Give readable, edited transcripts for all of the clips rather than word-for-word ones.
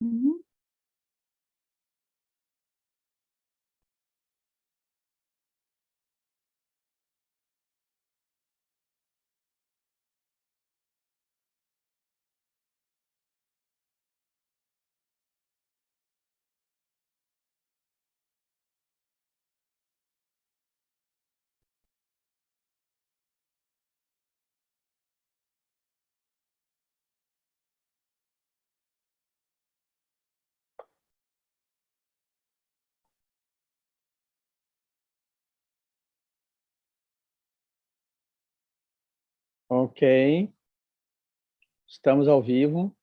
Uhum. Ok, estamos ao vivo.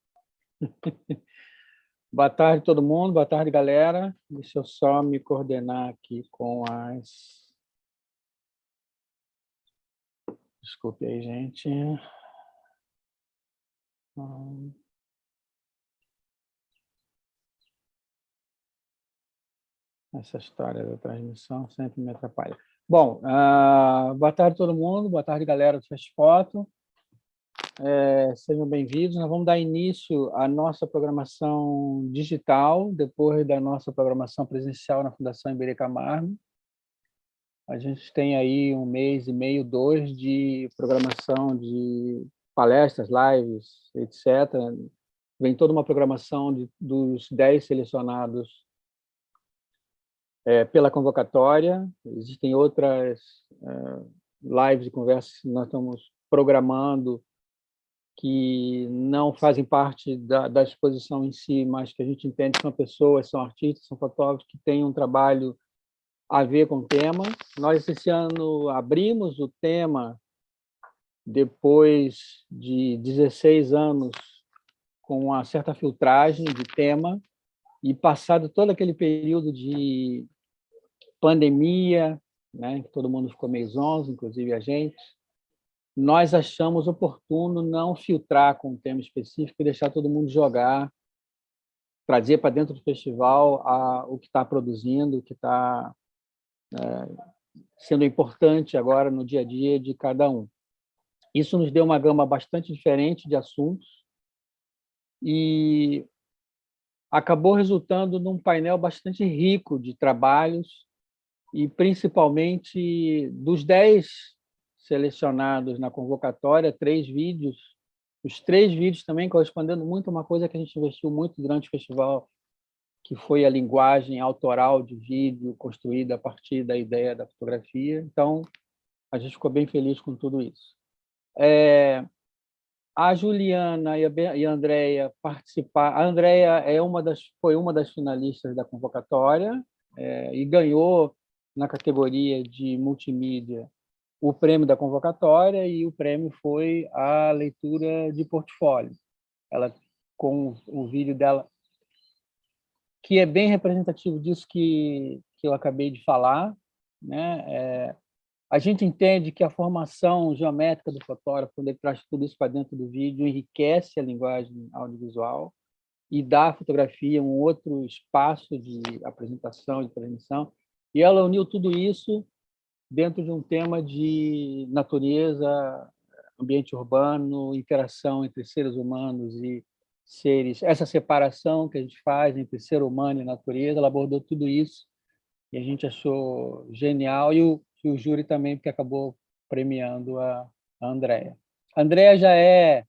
Boa tarde, todo mundo. Boa tarde, galera. Deixa eu só me coordenar aqui com as... Desculpe aí, gente. Essa história da transmissão sempre me atrapalha. Bom, boa tarde, todo mundo. Boa tarde, galera do Festfoto. Sejam bem-vindos. Nós vamos dar início à nossa programação digital, depois da nossa programação presencial na Fundação Iberê Camargo. A gente tem aí 1 mês e meio, 2 de programação de palestras, lives, etc. Vem toda uma programação dos 10 selecionados pela convocatória. Existem outras lives e conversas que nós estamos programando que não fazem parte da exposição em si, mas que a gente entende que são pessoas, são artistas, são fotógrafos que têm um trabalho a ver com o tema. Nós, esse ano, abrimos o tema depois de 16 anos com uma certa filtragem de tema e passado todo aquele período de pandemia, né, que todo mundo ficou meio zonzo, inclusive a gente, nós achamos oportuno não filtrar com um tema específico e deixar todo mundo jogar, trazer para dentro do festival o que está produzindo, o que está sendo importante agora no dia a dia de cada um. Isso nos deu uma gama bastante diferente de assuntos e acabou resultando num painel bastante rico de trabalhos e, principalmente, dos 10 selecionados na convocatória, 3 vídeos. Os 3 vídeos também correspondendo muito a uma coisa que a gente investiu muito durante o festival, que foi a linguagem autoral de vídeo construída a partir da ideia da fotografia. Então, a gente ficou bem feliz com tudo isso. A Juliana e a Andréa participaram. A Andréa foi uma das finalistas da convocatória e ganhou, na categoria de multimídia, o prêmio da convocatória, e o prêmio foi a leitura de portfólio. Ela, com o vídeo dela, que é bem representativo disso que eu acabei de falar, né? A gente entende que a formação geométrica do fotógrafo, quando ele traz tudo isso para dentro do vídeo, enriquece a linguagem audiovisual e dá à fotografia um outro espaço de apresentação, de transmissão. E ela uniu tudo isso dentro de um tema de natureza, ambiente urbano, interação entre seres humanos e seres, essa separação que a gente faz entre ser humano e natureza. Ela abordou tudo isso e a gente achou genial, e o júri também, porque acabou premiando a Andréa. A Andréa já é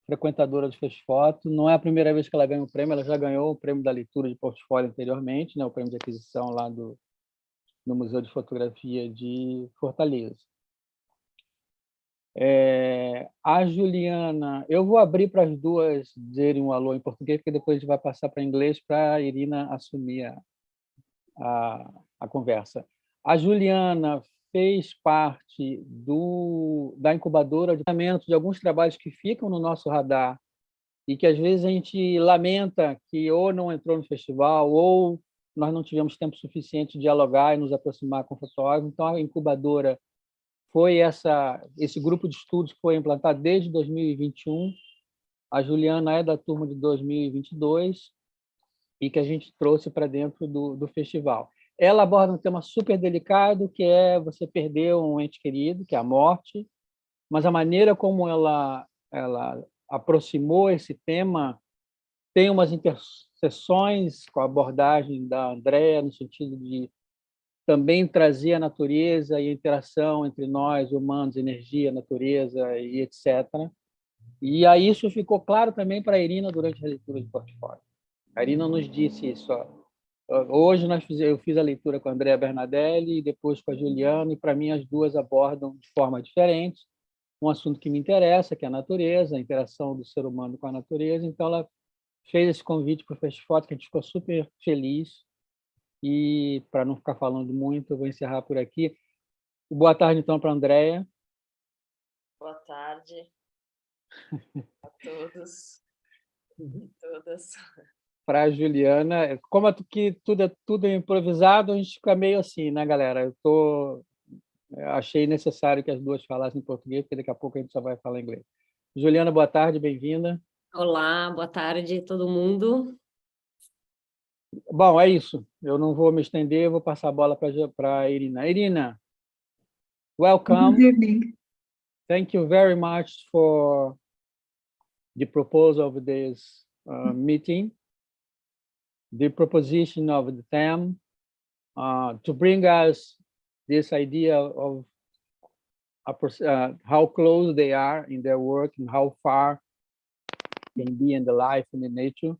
frequentadora do Festfoto, não é a primeira vez que ela ganha o prêmio, ela já ganhou o prêmio da leitura de portfólio anteriormente, né, o prêmio de aquisição lá no Museu de Fotografia de Fortaleza. A Juliana, eu vou abrir para as duas dizerem um alô em português, porque depois a gente vai passar para inglês para a Irina assumir a conversa. A Juliana fez parte da incubadora de alguns trabalhos que ficam no nosso radar e que, às vezes, a gente lamenta que ou não entrou no festival ou nós não tivemos tempo suficiente de dialogar e nos aproximar com o fotógrafo. Então, a incubadora foi esse grupo de estudos que foi implantado desde 2021. A Juliana é da turma de 2022 e que a gente trouxe para dentro do festival. Ela aborda um tema super delicado, que é você perder um ente querido, que é a morte, mas a maneira como ela aproximou esse tema tem umas interseções com a abordagem da Andréa, no sentido de também trazer a natureza e a interação entre nós, humanos, energia, natureza e etc. E aí isso ficou claro também para a Irina durante a leitura de portfólio. A Irina nos disse isso. Hoje eu fiz a leitura com a Andréa Bernardelli e depois com a Juliana, e para mim as duas abordam de forma diferente um assunto que me interessa, que é a natureza, a interação do ser humano com a natureza. Então ela fez esse convite para o Festfoto, que a gente ficou super feliz. E, para não ficar falando muito, eu vou encerrar por aqui. Boa tarde, então, para a Andréa. Boa tarde a todos e todas. Para a Juliana. Como que tudo é improvisado, a gente fica meio assim, né, galera? Achei necessário que as duas falassem português, porque daqui a pouco a gente só vai falar inglês. Juliana, boa tarde, bem-vinda. Olá, boa tarde todo mundo. Bom, é isso. Eu não vou me estender, eu vou passar a bola para a Irina. Irina, welcome. Good evening. Thank you very much for the proposal of this meeting, the proposition of the theme, to bring us this idea of how close they are in their work and how far can be in the life and the nature.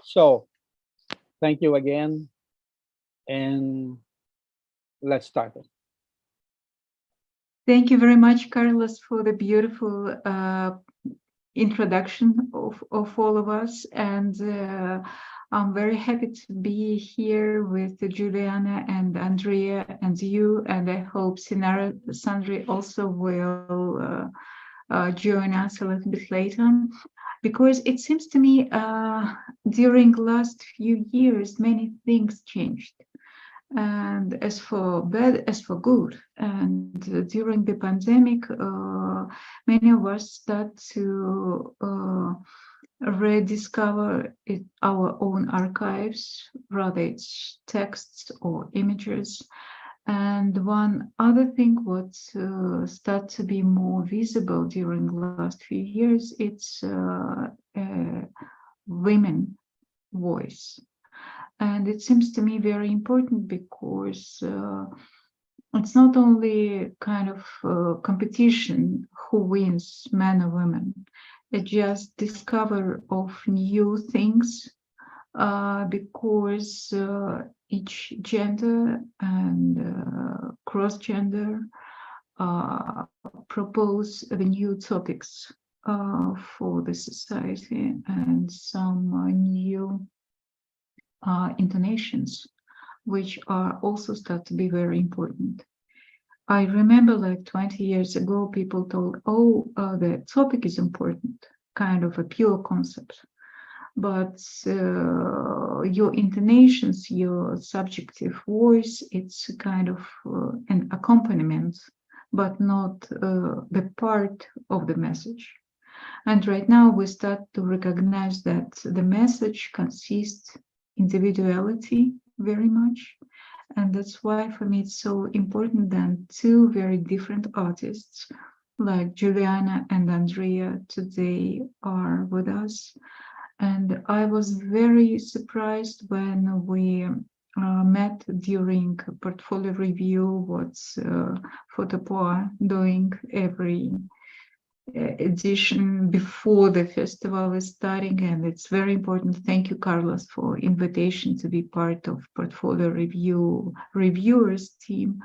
So, thank you again, and let's start it. Thank you very much, Carlos, for the beautiful introduction of all of us. And I'm very happy to be here with Juliana and Andrea and you. And I hope Sandri also will join us a little bit later. Because it seems to me during last few years, many things changed. And as for bad, as for good. And during the pandemic, many of us start to rediscover our own archives, whether it's texts or images. And one other thing what start to be more visible during the last few years, it's women voice. And it seems to me very important because it's not only kind of competition who wins, men or women. It's just discover of new things because each gender and cross-gender propose the new topics for the society and some new intonations, which are also start to be very important. I remember like 20 years ago, people told, the topic is important, kind of a pure concept. But your intonations, your subjective voice, it's kind of an accompaniment, but not the part of the message. And right now we start to recognize that the message consists individuality very much, and that's why for me it's so important that two very different artists like Juliana and Andrea today are with us. And I was very surprised when we met during portfolio review, what's Fotopoa doing every edition before the festival is starting, and it's very important. Thank you, Carlos, for invitation to be part of portfolio review reviewers team.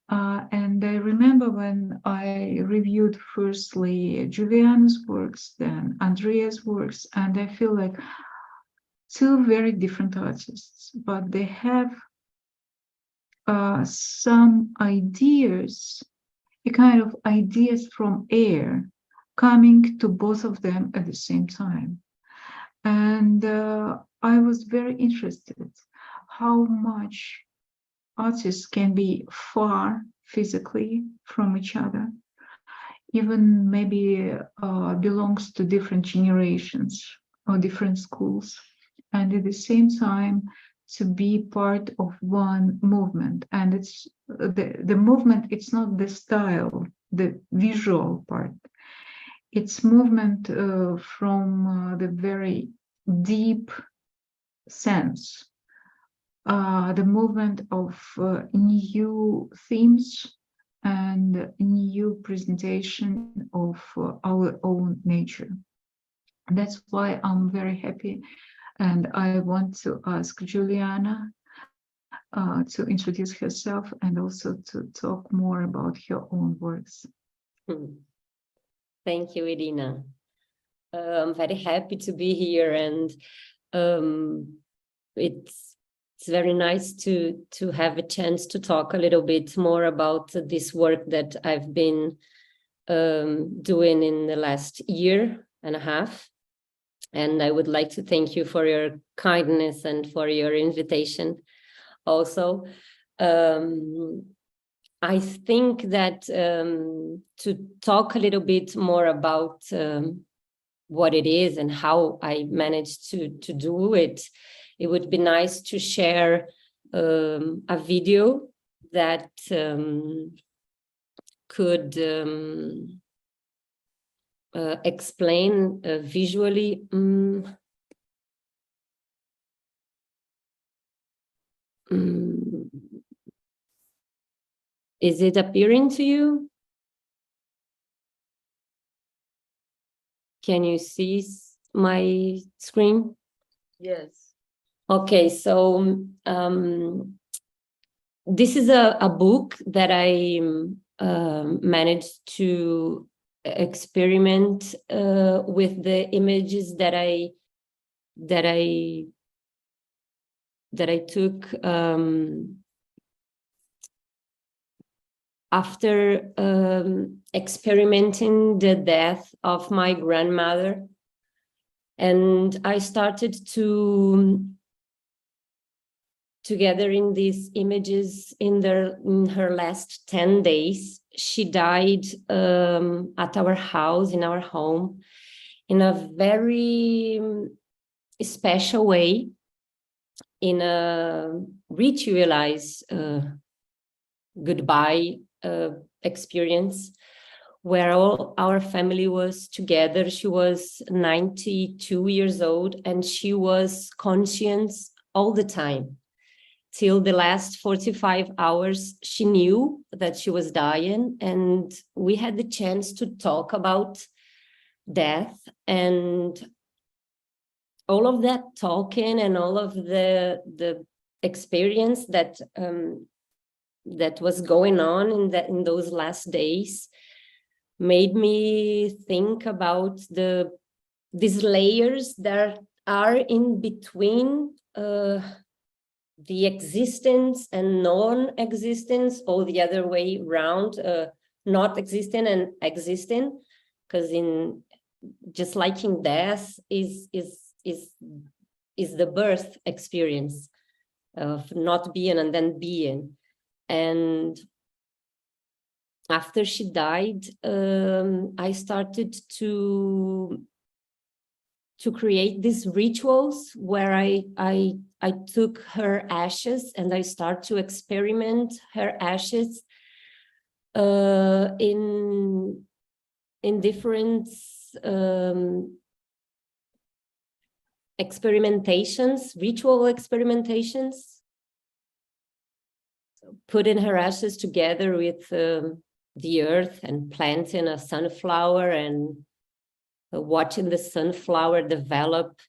And I remember when I reviewed firstly Juliana's works, then Andrea's works, and I feel like two very different artists, but they have some ideas, a kind of ideas from air coming to both of them at the same time. And I was very interested how much artists can be far physically from each other, even maybe belongs to different generations or different schools, and at the same time to be part of one movement. And it's the movement, it's not the style, the visual part. It's movement from the very deep sense, the movement of new themes and new presentation of our own nature. That's why I'm very happy, and I want to ask Juliana to introduce herself and also to talk more about her own works. Thank you, Irina. I'm very happy to be here, and it's very nice to have a chance to talk a little bit more about this work that I've been doing in the last year and a half. And I would like to thank you for your kindness and for your invitation also. I think that to talk a little bit more about what it is and how I managed to do it, it would be nice to share a video that could explain visually. Is it appearing to you? Can you see my screen? Yes. Okay, so this is a book that I managed to experiment with the images that I took after experimenting the death of my grandmother. And I started to gather in these images in her last 10 days. She died at our house, in our home, in a very special way, in a ritualized goodbye experience, where all our family was together. She was 92 years old, and she was conscious all the time. Till the last 45 hours, she knew that she was dying, and we had the chance to talk about death. And all of that talking and all of the experience that was going on in those last days made me think about these layers that are in between the existence and non-existence, or the other way around, not existing and existing, because just like in death is the birth experience of not being and then being. And after she died, I started to create these rituals where I took her ashes and I start to experiment her ashes in different experimentations, ritual experimentations, putting her ashes together with the earth and planting a sunflower and watching the sunflower develop,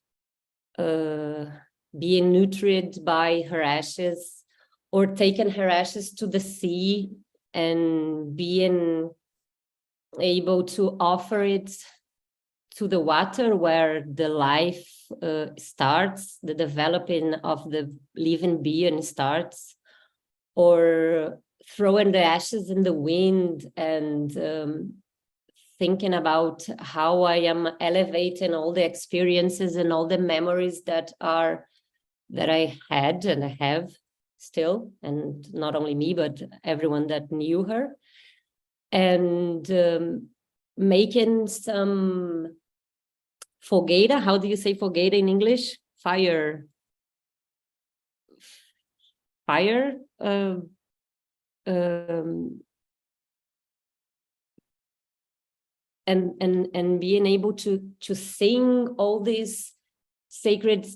being nurtured by her ashes, or taking her ashes to the sea and being able to offer it to the water where the life starts, the developing of the living being starts, or throwing the ashes in the wind and thinking about how I am elevating all the experiences and all the memories that I had and I have still, and not only me, but everyone that knew her, and making some fogueira. How do you say fogueira in English? Fire. And being able to sing all these sacred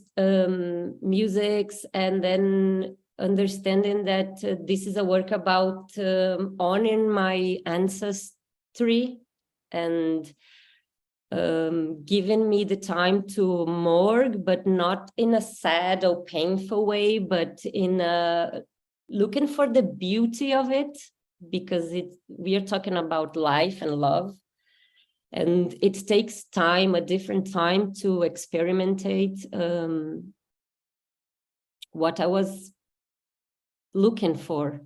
musics, and then understanding that this is a work about honoring my ancestry and giving me the time to mourn, but not in a sad or painful way, but in looking for the beauty of it, because we are talking about life and love. And it takes time, a different time, to experimentate what I was looking for.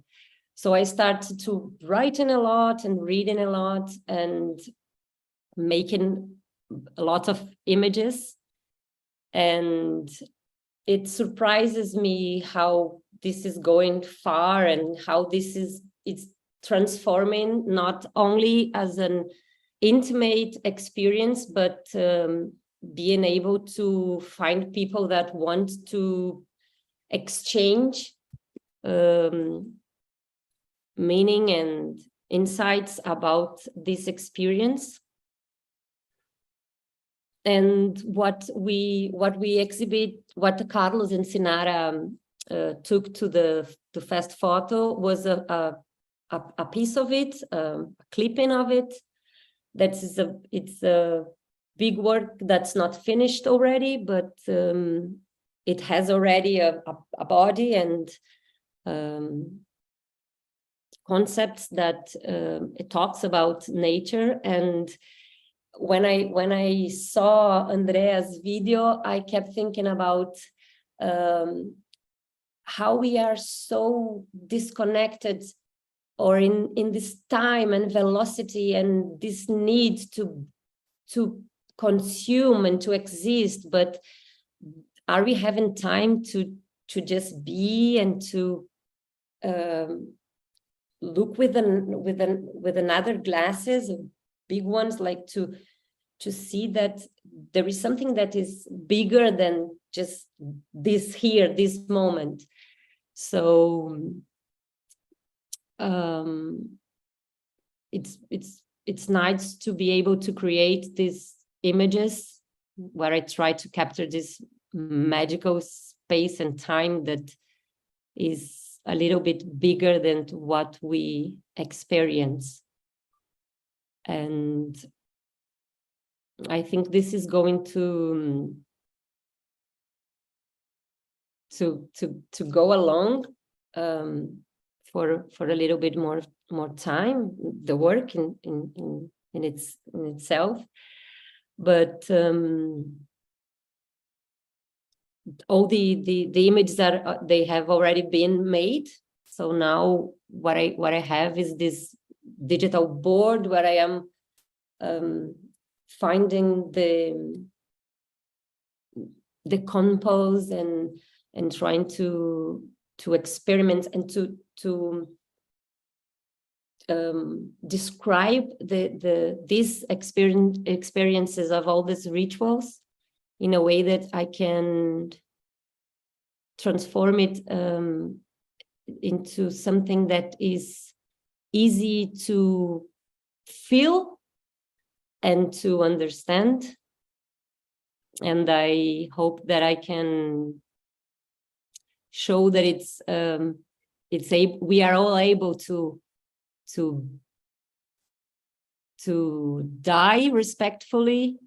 So I started to writing a lot and reading a lot and making a lot of images. And it surprises me how this is going far and how it's transforming not only as an intimate experience, but being able to find people that want to exchange meaning and insights about this experience. And what we exhibit, what Carlos and Sinara took to the Festfoto was a piece of it, a clipping of it. It's a big work that's not finished already, but it has already a body and concepts that it talks about nature. And when I saw Andrea's video, I kept thinking about how we are so disconnected, or in this time and velocity and this need to consume and to exist, but are we having time to just be and to look with another glasses, big ones, like to see that there is something that is bigger than just this here, this moment. So it's nice to be able to create these images where I try to capture this magical space and time that is a little bit bigger than what we experience. And I think this is going to go along for a little bit more time, the work in itself, but all the images that they have already been made. So now what I have is this digital board where I am finding the compose and trying to experiment and to describe these experiences of all these rituals in a way that I can transform it into something that is easy to feel and to understand. And I hope that I can show that we are all able to die respectfully,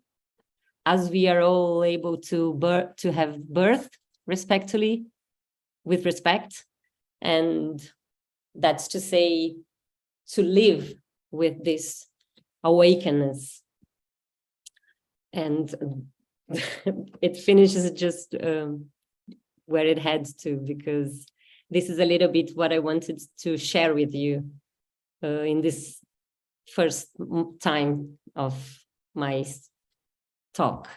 as we are all able to have birth respectfully, with respect. And that's to say, to live with this awakeness. And it finishes just where it heads to, because this is a little bit what I wanted to share with you in this first time of my talk.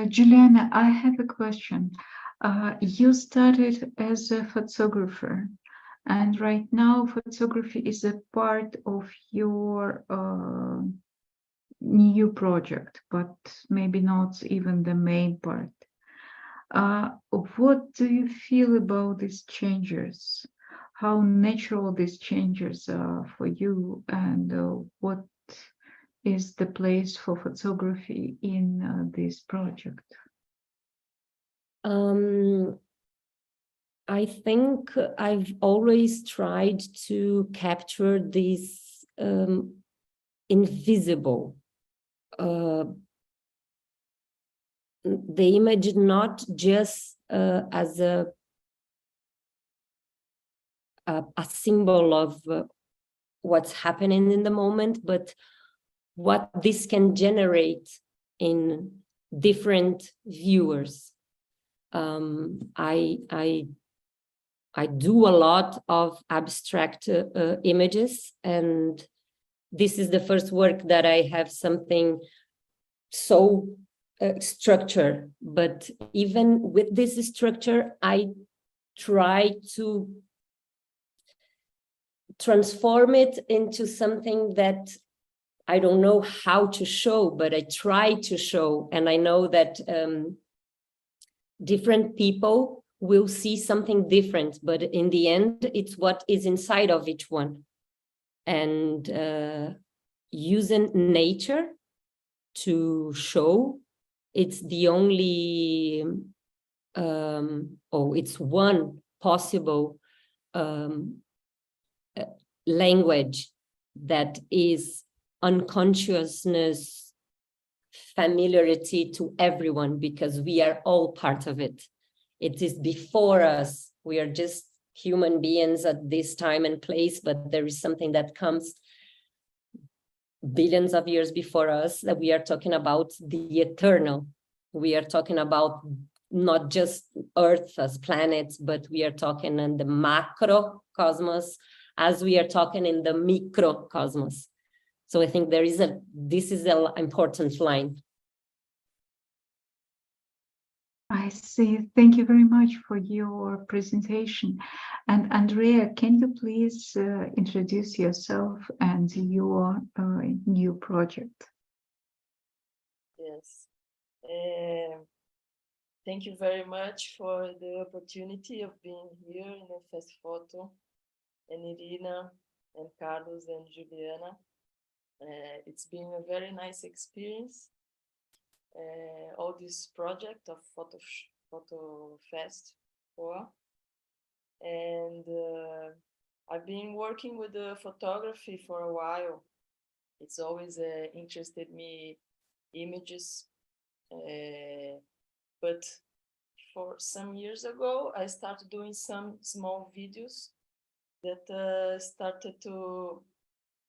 Juliana, I have a question. You started as a photographer, and right now photography is a part of your new project, but maybe not even the main part. What do you feel about these changes? how natural these changes are for you, and what is the place for photography in this project? I think I've always tried to capture this invisible, the image not just as a symbol of what's happening in the moment, but what this can generate in different viewers. I do a lot of abstract images, and this is the first work that I have something so structured. But even with this structure, I try to transform it into something that I don't know how to show, but I try to show. And I know that different people will see something different, but in the end, it's what is inside of each one. And using nature to show, it's the only, it's one possible language that is unconsciousness familiarity to everyone, because we are all part of it. It is before us. We are just human beings at this time and place, but there is something that comes billions of years before us, that we are talking about the eternal. We are talking about not just Earth as planets, but we are talking in the macrocosmos as we are talking in the microcosmos. So I think this is an important line. I see. Thank you very much for your presentation. And Andrea, can you please introduce yourself and your new project? Yes. Thank you very much for the opportunity of being here in the Festfoto, and Irina and Carlos and Juliana. It's been a very nice experience. All this project of Photo Fest 4, and I've been working with the photography for a while. It's always interested me images, but for some years ago I started doing some small videos that started to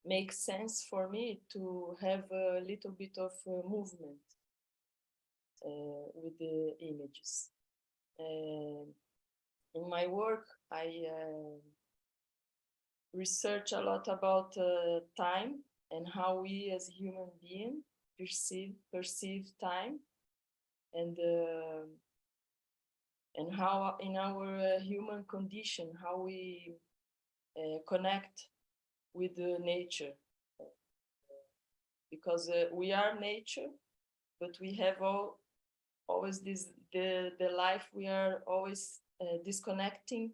make sense for me to have a little bit of movement with the images. In my work, I research a lot about time and how we as human beings perceive time, and how in our human condition, how we connect with the nature, because we are nature, but we have always the life, we are always disconnecting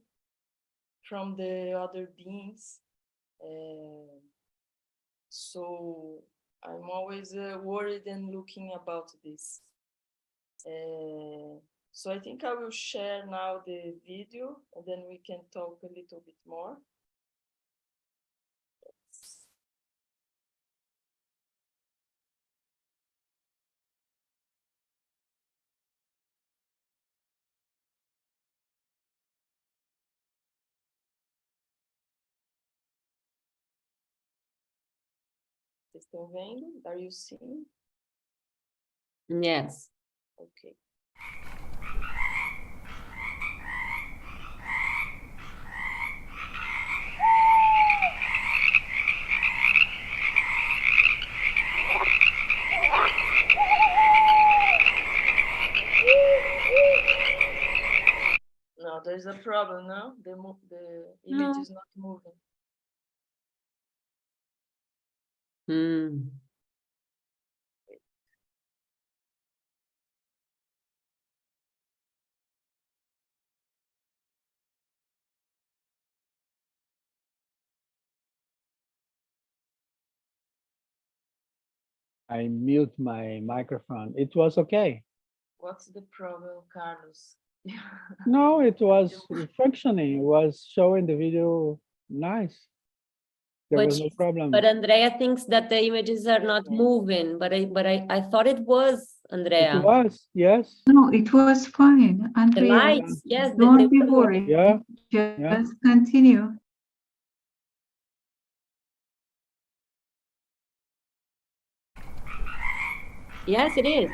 from the other beings. So I'm always worried and looking about this. So I think I will share now the video, and then we can talk a little bit more. Vocês estão vendo? Are you seeing? Yes. Okay. No, there's a problem, no? The image is not moving. I mute my microphone. It was okay. What's the problem, Carlos? No, it was functioning. It was showing the video nice. There was no problem. But Andrea thinks that the images are not Okay. moving, but I thought it was, It Andrea. was, yes. No, it was fine. The Andrea, lights, yes, don't be were worried. Yeah, Just yeah. continue. Yes, it is.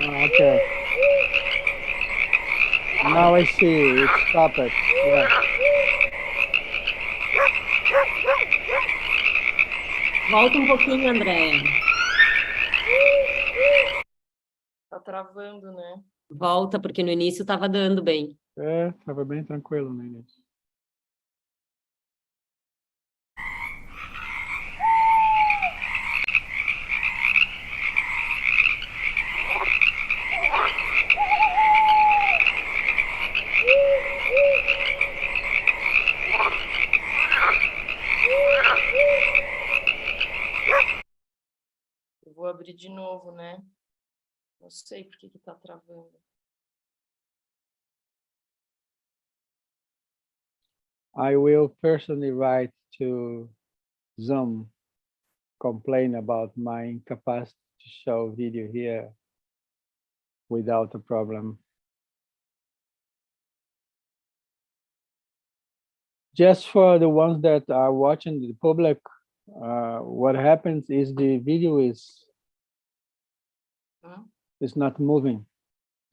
Okay. Now I see. It stopped it. Yeah. Volta pouquinho, Andrea. Tá travando, né? Volta, porque no início estava dando bem. É, estava bem tranquilo no início. Eu vou abrir de novo, né? Não sei por que tá travando. I will personally write to Zoom, complain about my incapacity to show video here without a problem. Just for the ones that are watching the public, what happens is the video is not moving.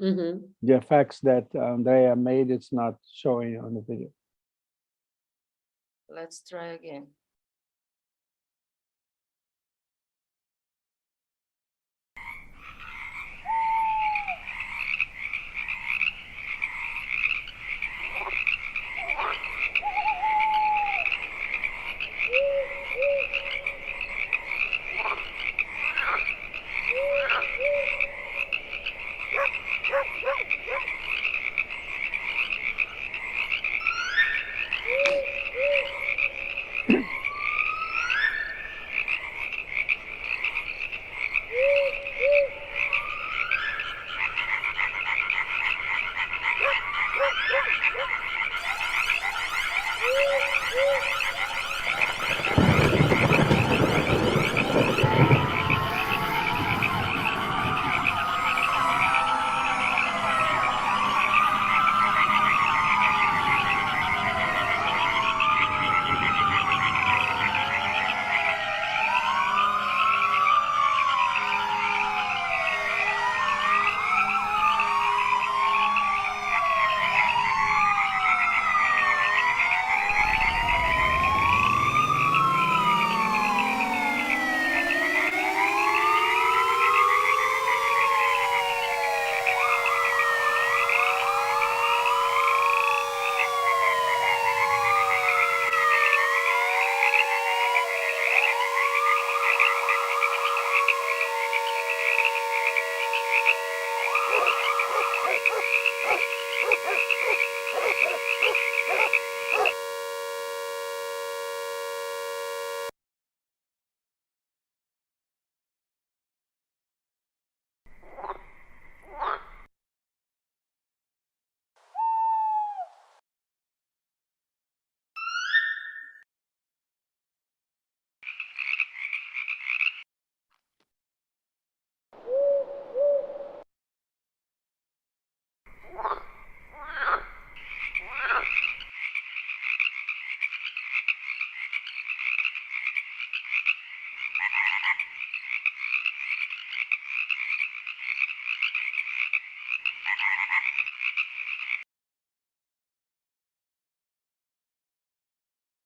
Uhum. The effects that Andrea made, it's not showing on the video. Let's try again.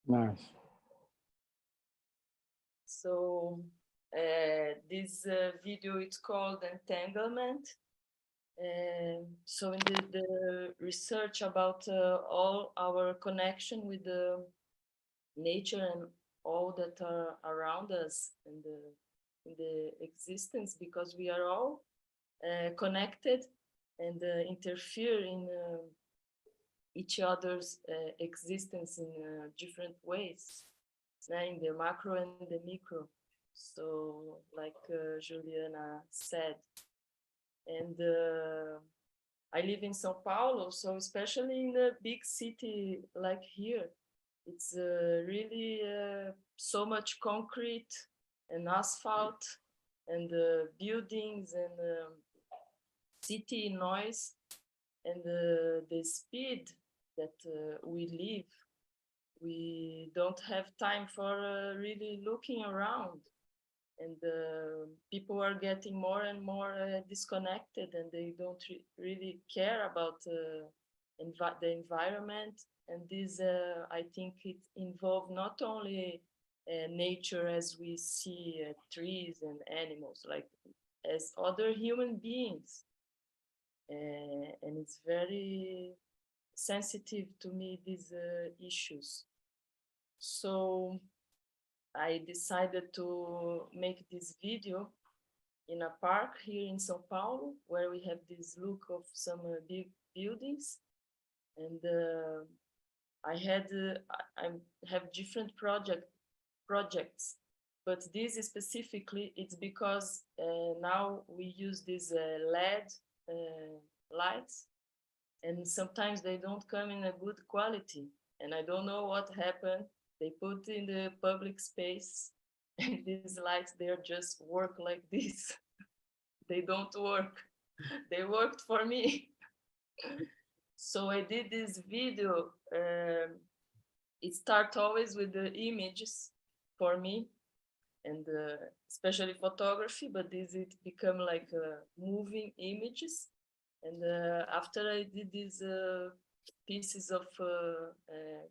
Nice. So this video is called Entanglement. So in the research about all our connection with the nature and all that are around us in the existence, because we are all connected, and interfere in each other's existence in different ways, in the macro and the micro. So like Juliana said, and I live in São Paulo, so especially in a big city like here, it's really so much concrete and asphalt and buildings and city noise, and the speed that we live, we don't have time for really looking around, and people are getting more and more disconnected, and they don't really care about the environment. And this, I think, it involves not only nature as we see trees and animals, like as other human beings, and it's very sensitive to me, these issues. So I decided to make this video in a park here in São Paulo, where we have this look of some big buildings, and I have different projects, but this specifically, it's because now we use these LED lights, and sometimes they don't come in a good quality, and I don't know what happened. They put in the public space, and these lights, they just work like this. They don't work. They worked for me. So I did this video. It starts always with the images for me, and especially photography, but this it become like moving images. And after I did these pieces of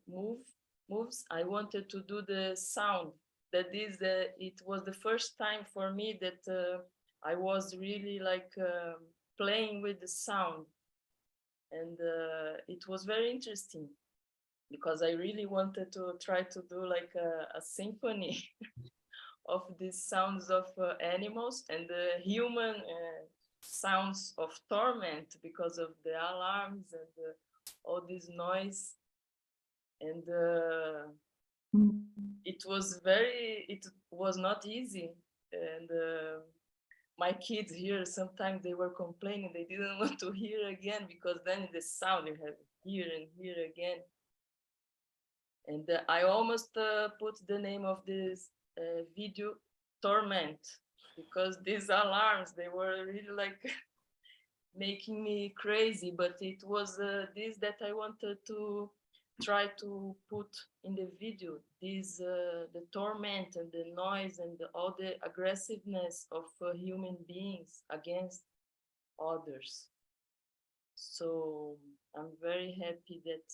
moves, I wanted to do the sound. That is, it was the first time for me that I was really like playing with the sound, and it was very interesting, because I really wanted to try to do like a symphony of these sounds of animals and the human sounds of torment because of the alarms and all this noise. And it was not easy. And my kids here, sometimes they were complaining they didn't want to hear again, because then the sound you have here and here again. And I almost put the name of this video Torment, because these alarms, they were really like making me crazy, but it was this that I wanted to try to put in the video, this the torment and the noise and all the aggressiveness of human beings against others. So I'm very happy that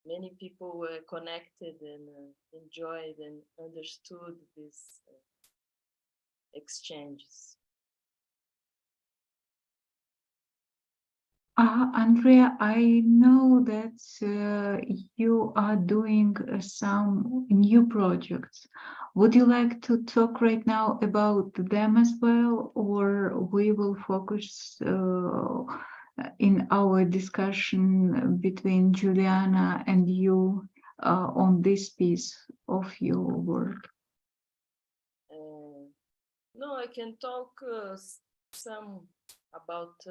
many people were connected and enjoyed and understood these exchanges. Andrea, I know that you are doing some new projects. Would you like to talk right now about them as well, or we will focus in our discussion between Juliana and you on this piece of your work? No, I can talk some about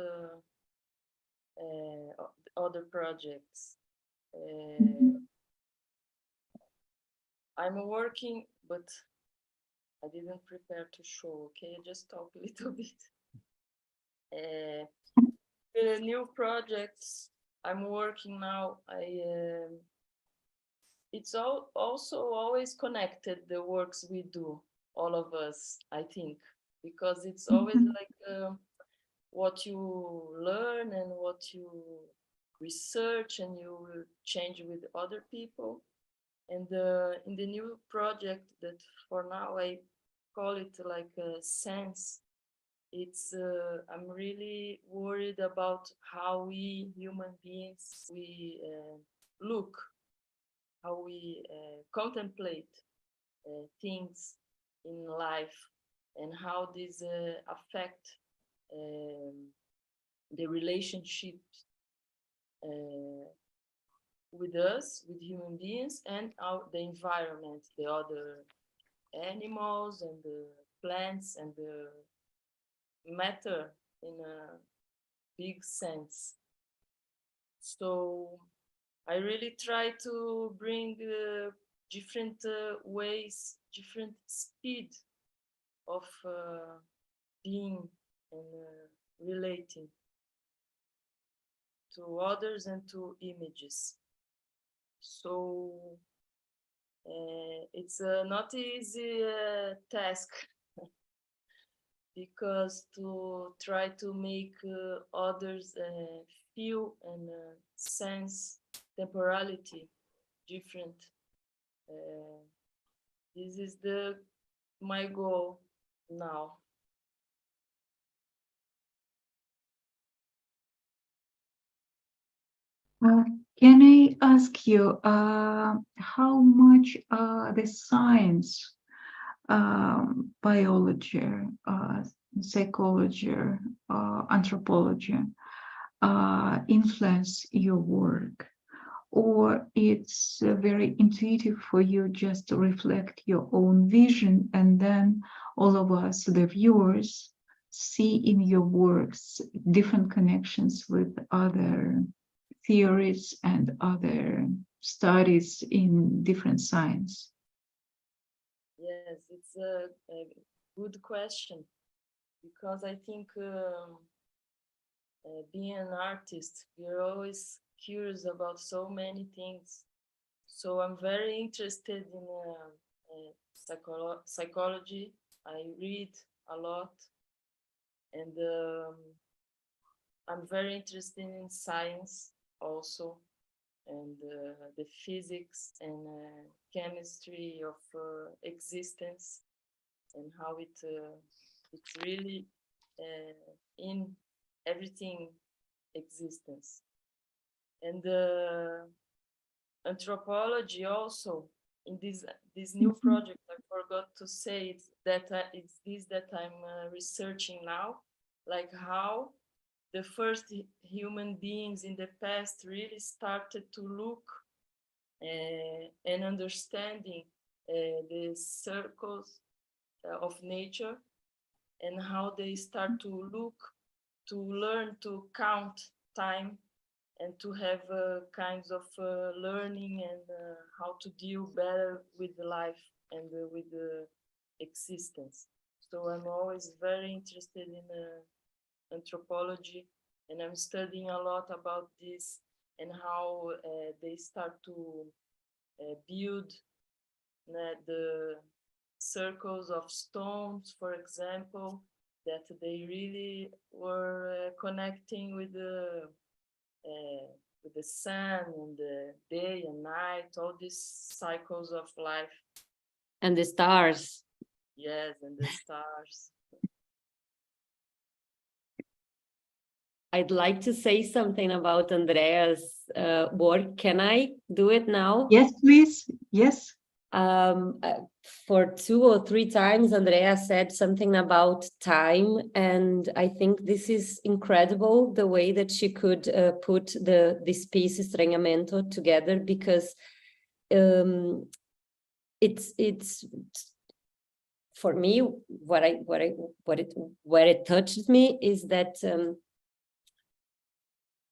other projects. I'm working, but I didn't prepare to show, okay? I just talk a little bit. The new projects I'm working now, it's also always connected, the works we do, all of us, I think, because it's always like what you learn and what you research and you change with other people. And in the new project that for now I call it like a sense, it's I'm really worried about how we human beings, we look, how we contemplate things in life, and how these affect the relationship with us, with human beings, and the environment, the other animals and the plants and the matter in a big sense. So I really try to bring different ways, different speed of being and relating to others and to images. So it's not easy task because to try to make others feel and sense temporality different. This is my goal now. Can I ask you how much the science, biology, psychology, anthropology influence your work, or it's very intuitive for you just to reflect your own vision, and then all of us, the viewers, see in your works different connections with other theories and other studies in different science? Yes, it's a good question, because I think being an artist, you're always curious about so many things. So I'm very interested in psychology. I read a lot, and I'm very interested in science also, and the physics and chemistry of existence, and how it's really in everything existence. And anthropology also, in this new project, I forgot to say it's this that I'm researching now, like how the first human beings in the past really started to look and understanding the circles of nature, and how they start to look, to learn to count time, and to have kinds of learning and how to deal better with life and with the existence. So I'm always very interested in anthropology, and I'm studying a lot about this and how they start to build the circles of stones, for example, that they really were connecting with the sun and the day and night, all these cycles of life. And the stars. Yes, and the stars. I'd like to say something about Andrea's work. Can I do it now? Yes, please. Yes. For 2 or 3 times, Andrea said something about time, and I think this is incredible, the way that she could put this piece Estranhamento together, because it's for me, where it touched me is that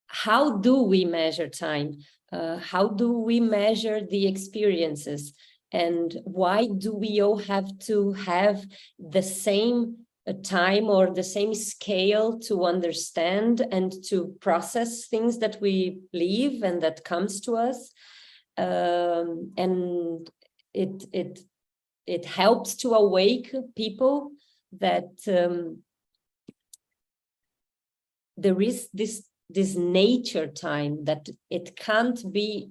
how do we measure time? How do we measure the experiences? And why do we all have to have the same time or the same scale to understand and to process things that we live and that comes to us? And it helps to awake people that there is this nature time, that it can't be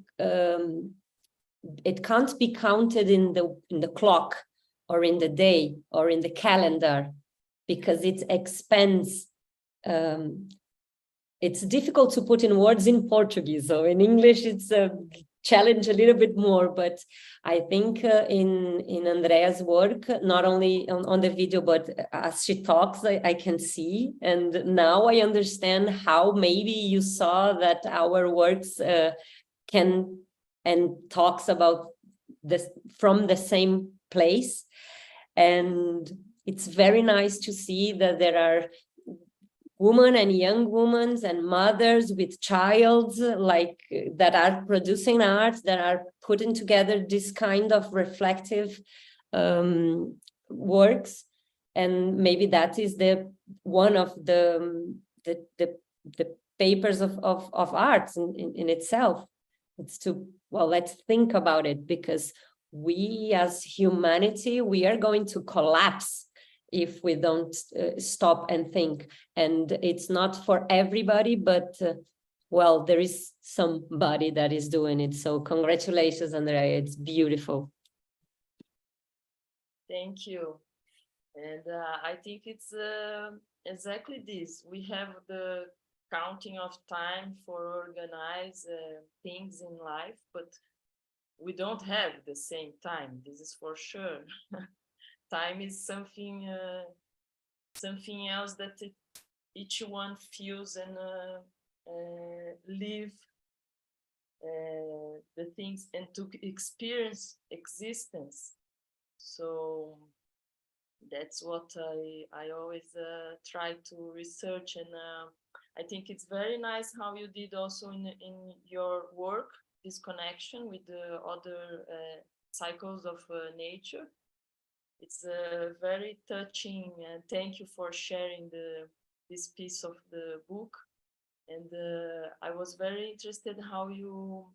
counted in the clock or in the day or in the calendar, because it expands. It's difficult to put in words in Portuguese, so in English it's challenge a little bit more, but I think in Andrea's work, not only on the video, but as she talks, I can see. And now I understand how maybe you saw that our works can and talks about this from the same place. And it's very nice to see that there are women and young women and mothers with child like that are producing art, that are putting together this kind of reflective works. And maybe that is the one of the papers of art in itself. It's to, well, let's think about it, because we as humanity, we are going to collapse if we don't stop and think. And it's not for everybody, but well, there is somebody that is doing it. So congratulations, Andrea, it's beautiful. Thank you. And I think it's exactly this. We have the counting of time for organize things in life, but we don't have the same time. This is for sure. Time is something else that each one feels and live the things and to experience existence. So that's what I always try to research, and I think it's very nice how you did also in your work this connection with the other cycles of nature. It's very touching, and thank you for sharing this piece of the book. And I was very interested how you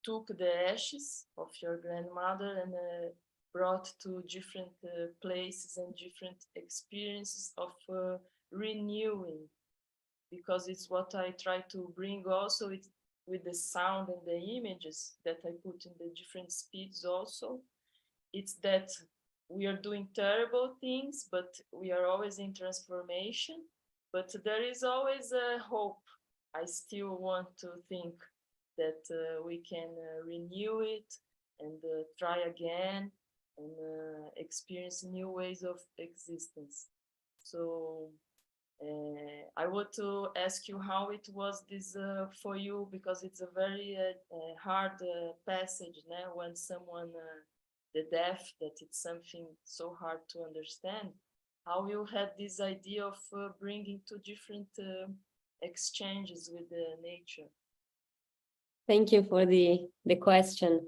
took the ashes of your grandmother and brought to different places and different experiences of renewing, because it's what I try to bring also with the sound and the images that I put in the different speeds also. It's that we are doing terrible things, but we are always in transformation, but there is always a hope. I still want to think that we can renew it and try again and experience new ways of existence. So I want to ask you how it was this for you, because it's a very hard passage now when someone the deaf, that it's something so hard to understand. How you had this idea of bringing two different exchanges with the nature? Thank you for the question.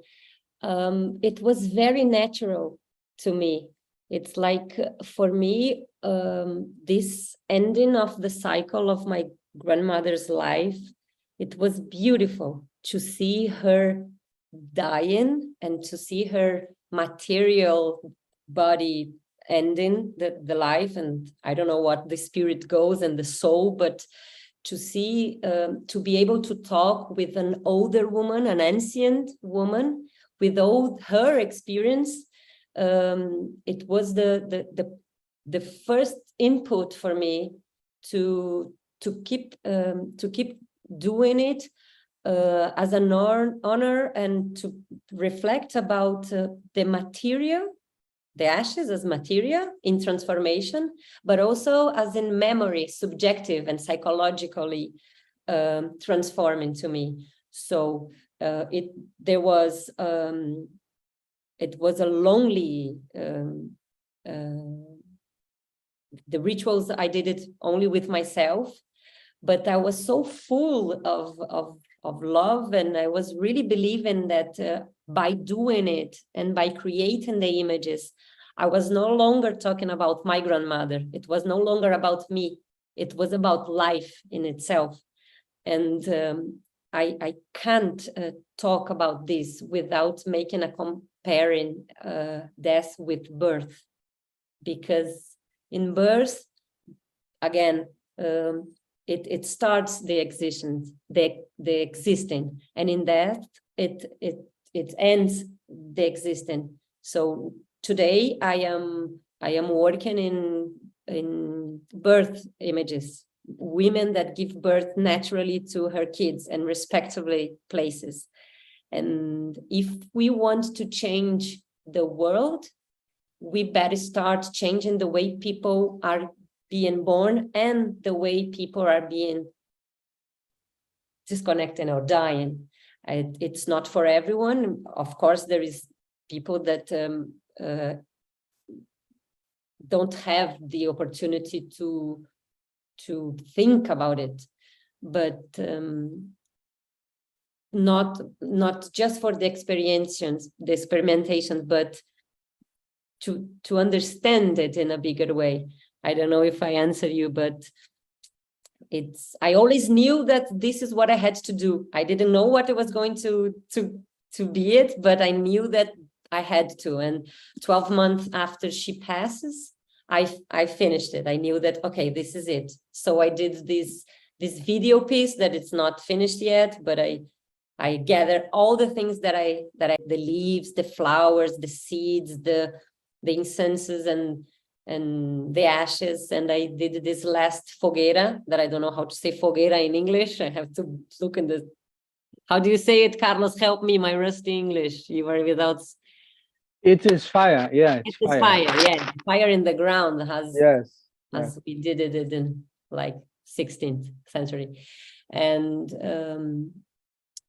It was very natural to me. It's like, for me, this ending of the cycle of my grandmother's life, it was beautiful to see her dying and to see her material body ending the life, and I don't know what the spirit goes and the soul, but to see, to be able to talk with an older woman, an ancient woman, with all her experience, it was the first input for me to keep doing it as an honor, and to reflect about the material, the ashes as material in transformation, but also as in memory, subjective and psychologically transforming to me. So it was a lonely, the rituals, I did it only with myself, but I was so full of love, and I was really believing that by doing it and by creating the images, I was no longer talking about my grandmother. It was no longer about me. It was about life in itself. And I can't talk about this without making a comparing death with birth, because in birth, again, it starts the existence, the existing, and in death it ends the existing. So today I am working in birth images, women that give birth naturally to her kids and respectively places. And if we want to change the world, we better start changing the way people are being born and the way people are being disconnected or dying. It's not for everyone. Of course, there is people that don't have the opportunity to think about it, but not just for the experimentation, but to understand it in a bigger way. I don't know if I answer you, but I always knew that this is what I had to do. I didn't know what it was going to be it, but I knew that I had to. And 12 months after she passes, I finished it. I knew that, okay, this is it. So I did this video piece that it's not finished yet, but I gathered all the things that the leaves, the flowers, the seeds, the incenses and the ashes, and I did this last fogueira that I don't know how to say fogueira in English. I have to look in the, how do you say it, Carlos? Help me, my rusty English. You are without. It is fire, yeah. It is fire, yeah. Fire in the ground yes. We did it in like 16th century, and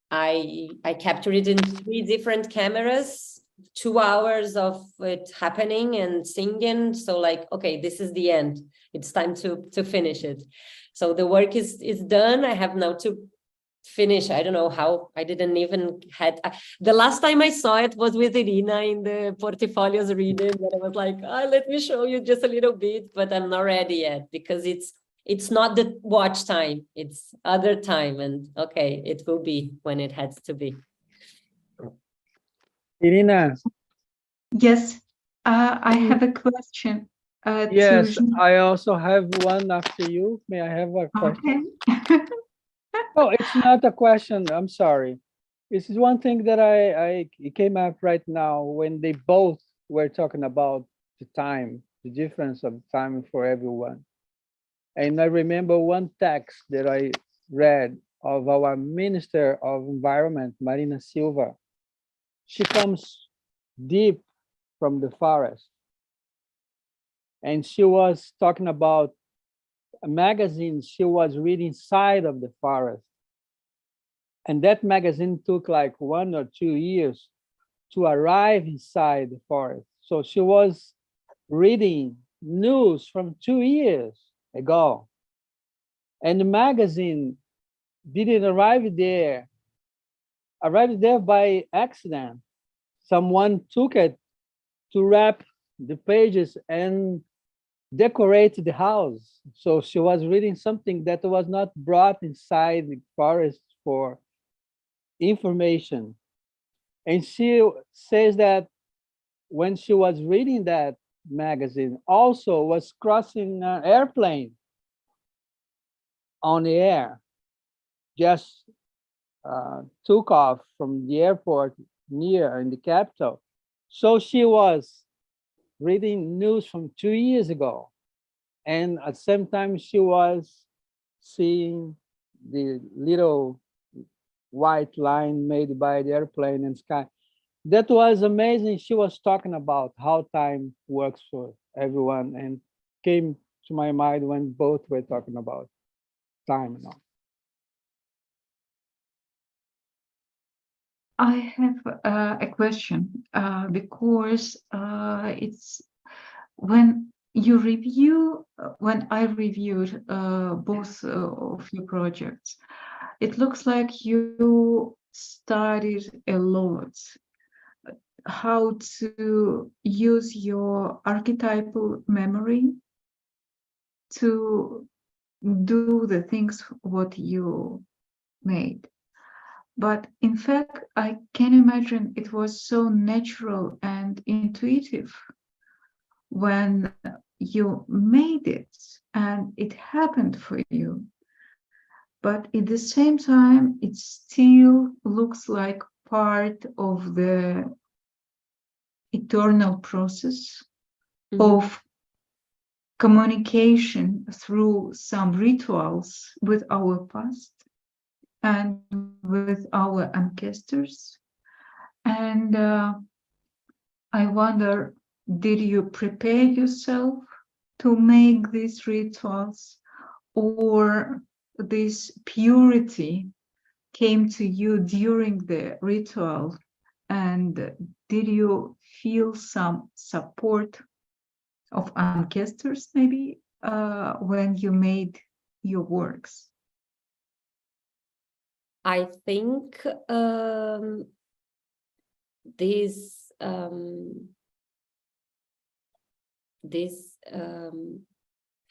I captured it in 3 different cameras. 2 hours of it happening and singing. So like, okay, this is the end. It's time to finish it. So the work is done. I have now to finish. I don't know how. I didn't even had. The last time I saw it was with Irina in the portfolios reading. And I was like, let me show you just a little bit, but I'm not ready yet because it's not the watch time. It's other time. And okay, it will be when it has to be. Irina. Yes, I have a question. Yes, I also have one after you. May I have a question? Okay. No, it's not a question. I'm sorry. This is one thing that it came up right now when they both were talking about the time, the difference of time for everyone. And I remember one text that I read of our Minister of Environment, Marina Silva. She comes deep from the forest. And she was talking about a magazine she was reading inside of the forest. And that magazine took like 1 or 2 years to arrive inside the forest. So she was reading news from 2 years ago. And the magazine didn't arrive there by accident. Someone took it to wrap the pages and decorate the house. So she was reading something that was not brought inside the forest for information. And she says that when she was reading that magazine, also was crossing an airplane on the air, just took off from the airport near in the capital. So she was reading news from 2 years ago. And at the same time, she was seeing the little white line made by the airplane and sky. That was amazing. She was talking about how time works for everyone and came to my mind when both were talking about time and all. I have a question because it's when I reviewed both of your projects, it looks like you studied a lot how to use your archetypal memory to do the things what you made. But in fact, I can imagine it was so natural and intuitive when you made it and it happened for you. But at the same time, it still looks like part of the eternal process of communication through some rituals with our past and with our ancestors. And I wonder, did you prepare yourself to make these rituals, or this purity came to you during the ritual? And did you feel some support of ancestors maybe when you made your works? I think these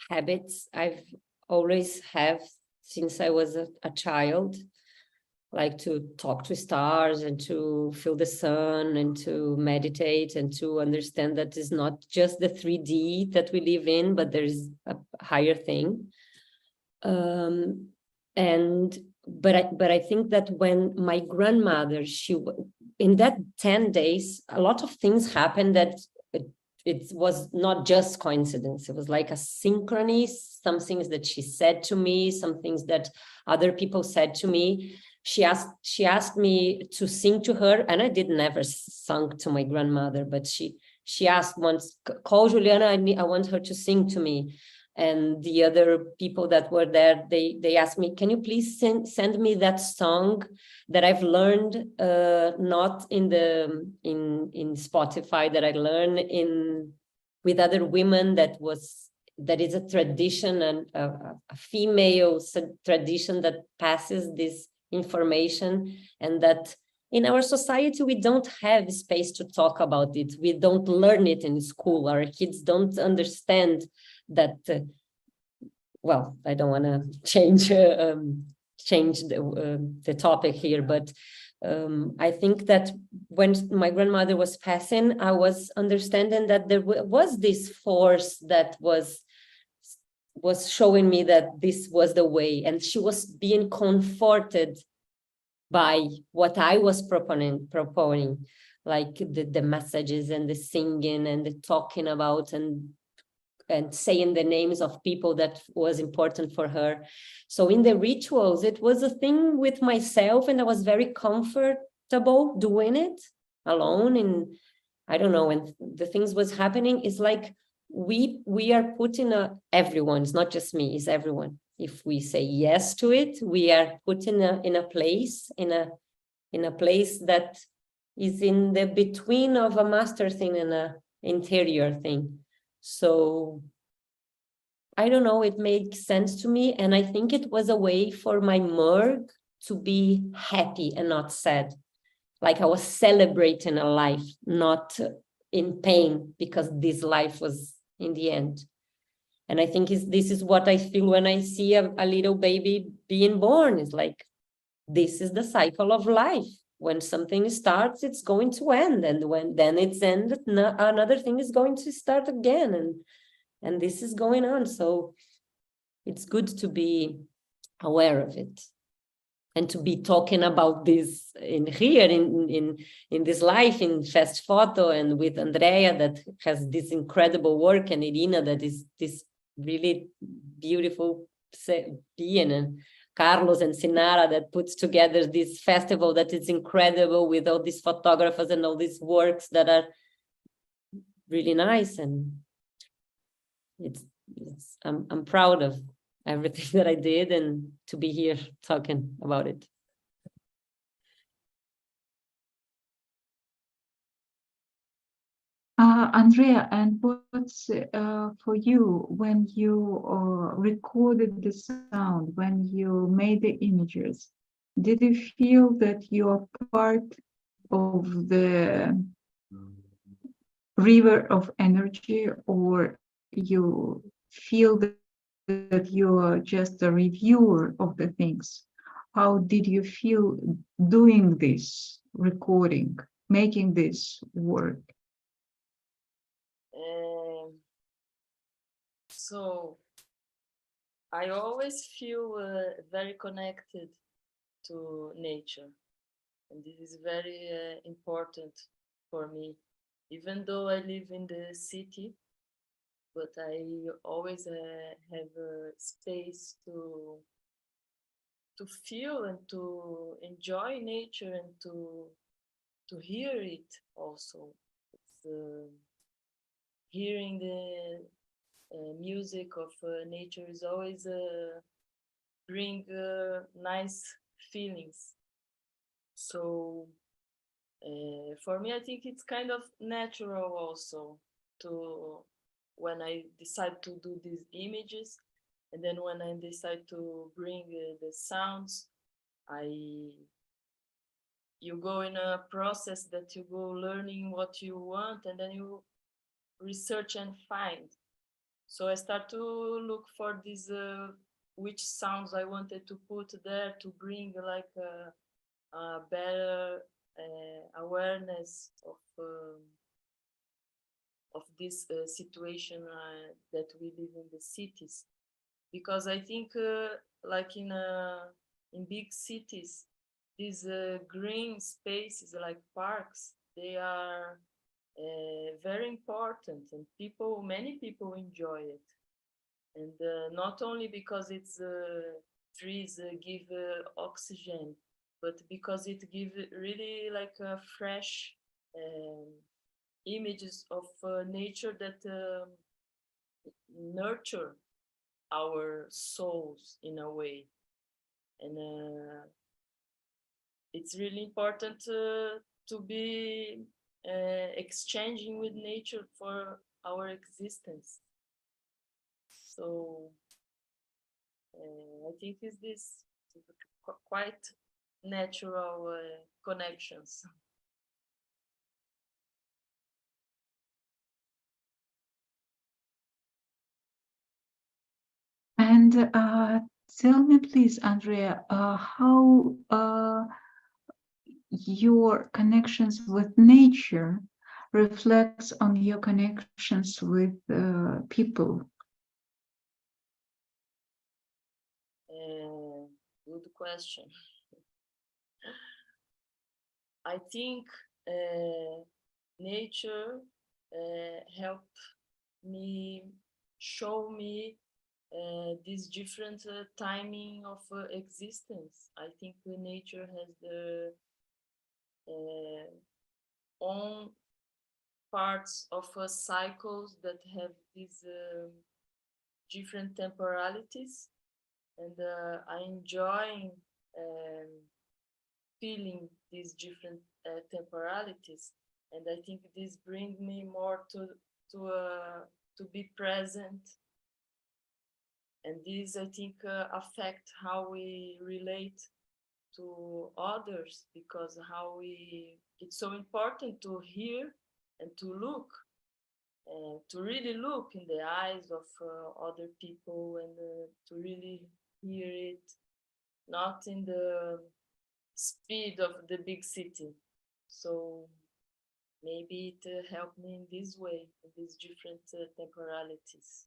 habits I've always have since I was a child, like to talk to stars and to feel the sun and to meditate and to understand that it's not just the 3D that we live in, but there's a higher thing. But I think that when my grandmother, in that 10 days, a lot of things happened that it was not just coincidence. It was like a synchrony, some things that she said to me, some things that other people said to me. She asked me to sing to her, and I did never sung to my grandmother, but she asked once, call Juliana, I want her to sing to me. And the other people that were there, they asked me, can you please send me that song that I've learned, not in Spotify, that I learned with other women, that is a tradition, and a female tradition that passes this information, and that in our society we don't have space to talk about it. We don't learn it in school. Our kids don't understand that. Well, I don't want to change the topic here, but I think that when my grandmother was passing, I was understanding that there was this force that was showing me that this was the way, and she was being comforted by what I was proponing, like the messages and the singing and the talking about and saying the names of people that was important for her. So in the rituals, it was a thing with myself, and I was very comfortable doing it alone. And I don't know, when the things was happening, it's like we are putting everyone, it's not just me, it's everyone. If we say yes to it, we are put in a place that is in the between of a master thing and a interior thing. So I don't know, it made sense to me, and I think it was a way for my merg to be happy and not sad. Like I was celebrating a life, not in pain, because this life was in the end. And I think this is what I feel when I see a little baby being born. It's like, this is the cycle of life. When something starts, it's going to end. And when then it's ended, another thing is going to start again. And this is going on. So it's good to be aware of it. And to be talking about this in this life, in Festfoto, and with Andréa, that has this incredible work, and Irina, that is this really beautiful being, and Carlos and Sinara, that puts together this festival that is incredible, with all these photographers and all these works that are really nice. And I'm proud of everything that I did, and to be here talking about it. Andréa, and what's for you when you recorded the sound, when you made the images? Did you feel that you're part of the river of energy, or you feel that you're just a reviewer of the things? How did you feel doing this recording, making this work? So I always feel very connected to nature, and this is very important for me. Even though I live in the city, but I always have a space to feel and to enjoy nature and to hear it also. It's, hearing the music of nature is always bring nice feelings. So for me, I think it's kind of natural also to, when I decide to do these images, and then when I decide to bring the sounds, you go in a process that you go learning what you want, and then you research and find. So I start to look for these which sounds I wanted to put there to bring like a better awareness of this situation that we live in the cities, because I think like in big cities, these green spaces like parks, they are very important, and many people enjoy it. And not only because it's trees give oxygen, but because it gives really like a fresh images of nature that nurture our souls in a way. And it's really important to be exchanging with nature for our existence. So I think it's this quite natural connections. And tell me, please, Andrea, how your connections with nature reflects on your connections with people? Good question. I think nature helped me, show me this different timing of existence. I think nature has the own parts of cycles that have these different temporalities, and I enjoy feeling these different temporalities, and I think this brings me more to be present, and these I think affect how we relate to others, because it's so important to hear and to look, to really look in the eyes of other people, and to really hear it, not in the speed of the big city. So maybe it helped me in this way, in these different temporalities.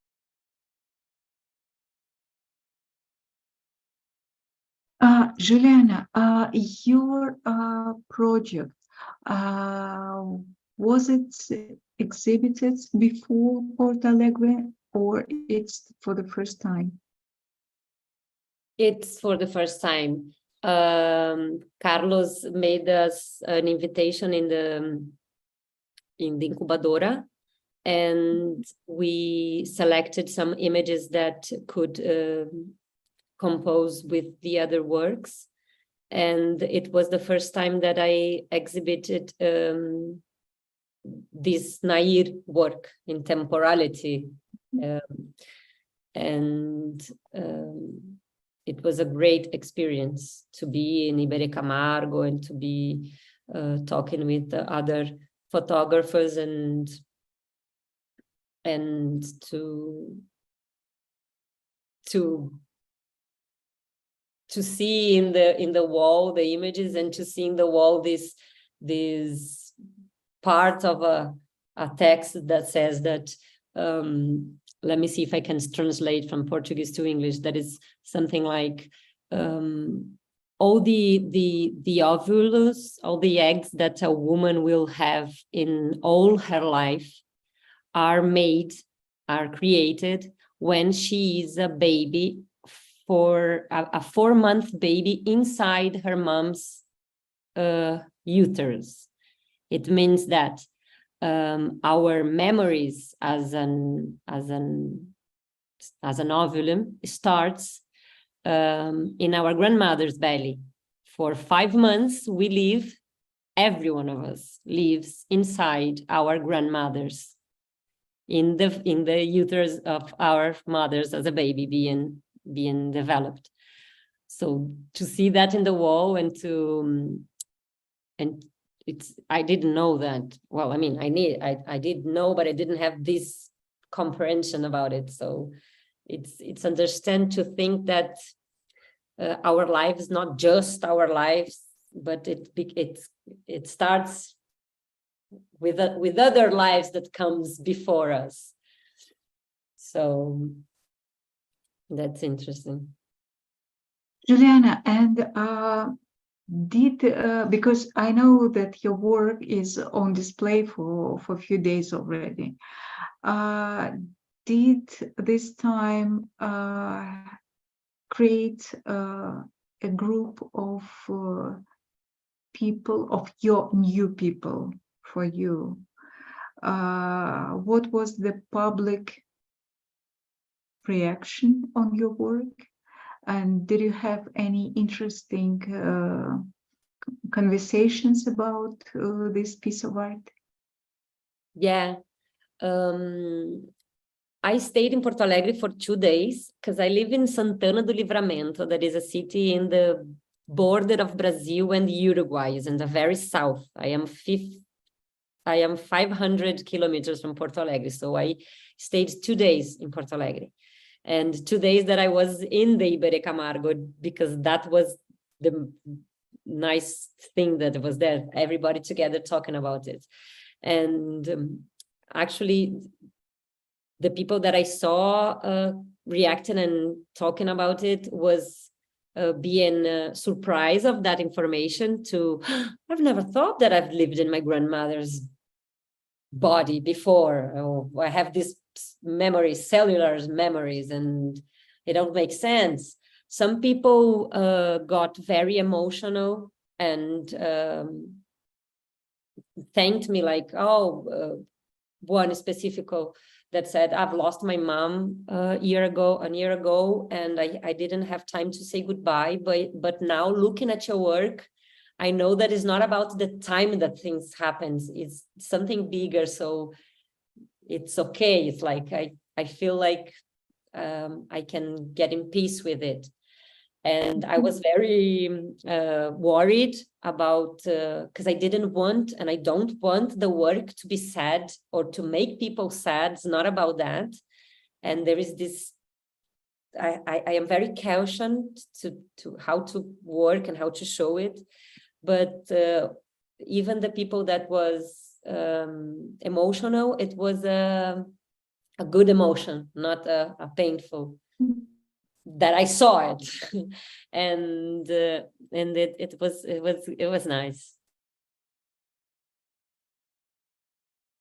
Juliana, your project, was it exhibited before Porto Alegre, or it's for the first time? It's for the first time. Carlos made us an invitation in the Incubadora, and we selected some images that could compose with the other works. And it was the first time that I exhibited this Nair work in temporality. It was a great experience to be in Iberê Camargo and to be talking with the other photographers and to see in the wall the images, and to see in the wall this part of a text that says that, let me see if I can translate from Portuguese to English, that is something like all the ovules, all the eggs that a woman will have in all her life are made are created when she is a baby, for a 4-month baby inside her mom's uterus. It means that our memories as an ovulum starts in our grandmother's belly. For 5 months, we live, every one of us lives inside our grandmothers, in the uterus of our mothers as a baby being developed. So to see that in the wall I didn't know that. Well, I mean, I did know, but I didn't have this comprehension about it. So it's understand to think that our lives, not just our lives, but it starts with other lives that comes before us. So that's interesting. Juliana, and because I know that your work is on display for a few days already, did this time create a group of people, of your new people for you? What was the public reaction on your work? And did you have any interesting conversations about this piece of art? Yeah. I stayed in Porto Alegre for 2 days because I live in Santana do Livramento, that is a city in the border of Brazil and Uruguay, is in the very south. I am 500 kilometers from Porto Alegre, so I stayed 2 days in Porto Alegre. And 2 days that I was in the Iberê Camargo, because that was the nice thing that was there, everybody together talking about it. And actually, the people that I saw reacting and talking about it was being surprised of that information. I've never thought that I've lived in my grandmother's body before, or I have these memories, cellular memories, and it don't make sense. Some people got very emotional and thanked me, like, one specific that said, I've lost my mom a year ago, and I didn't have time to say goodbye, but now looking at your work, I know that it's not about the time that things happen, it's something bigger, so it's okay. It's like, I feel like I can get in peace with it. And I was very worried about, because I didn't want, and I don't want the work to be sad or to make people sad. It's not about that. And there is this, I am very cautious to how to work and how to show it. But even the people that was emotional, it was a good emotion, not a painful. That I saw it, and it was nice.